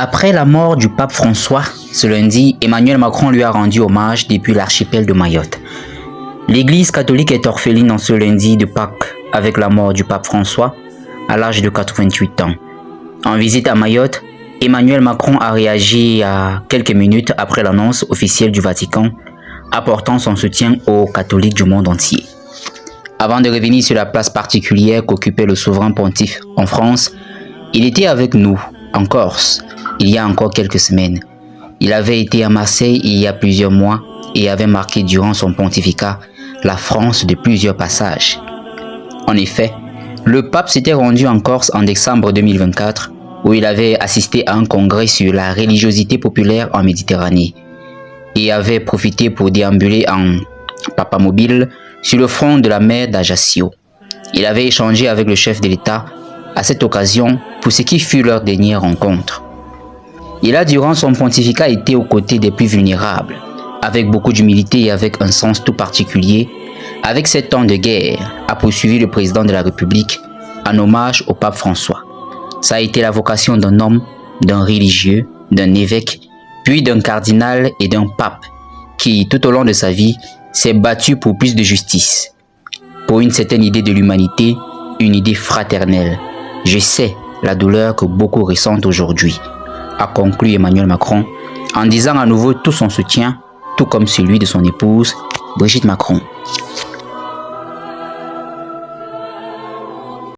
Après la mort du pape François, ce lundi, Emmanuel Macron lui a rendu hommage depuis l'archipel de Mayotte. L'église catholique est orpheline en ce lundi de Pâques avec la mort du pape François à l'âge de 88 ans. En visite à Mayotte, Emmanuel Macron a réagi à quelques minutes après l'annonce officielle du Vatican apportant son soutien aux catholiques du monde entier. Avant de revenir sur la place particulière qu'occupait le souverain pontife en France, il était avec nous, en Corse, il y a encore quelques semaines. Il avait été à Marseille il y a plusieurs mois et avait marqué durant son pontificat la France de plusieurs passages. En effet, le pape s'était rendu en Corse en décembre 2024 où il avait assisté à un congrès sur la religiosité populaire en Méditerranée et avait profité pour déambuler en papamobile sur le front de la mer d'Ajaccio. Il avait échangé avec le chef de l'État à cette occasion pour ce qui fut leur dernière rencontre. Il a durant son pontificat été aux côtés des plus vulnérables, avec beaucoup d'humilité et avec un sens tout particulier. Avec 7 ans de guerre, a poursuivi le président de la République en hommage au pape François. Ça a été la vocation d'un homme, d'un religieux, d'un évêque, puis d'un cardinal et d'un pape qui, tout au long de sa vie, s'est battu pour plus de justice, pour une certaine idée de l'humanité, une idée fraternelle. Je sais la douleur que beaucoup ressentent aujourd'hui, a conclu Emmanuel Macron en disant à nouveau tout son soutien, tout comme celui de son épouse, Brigitte Macron.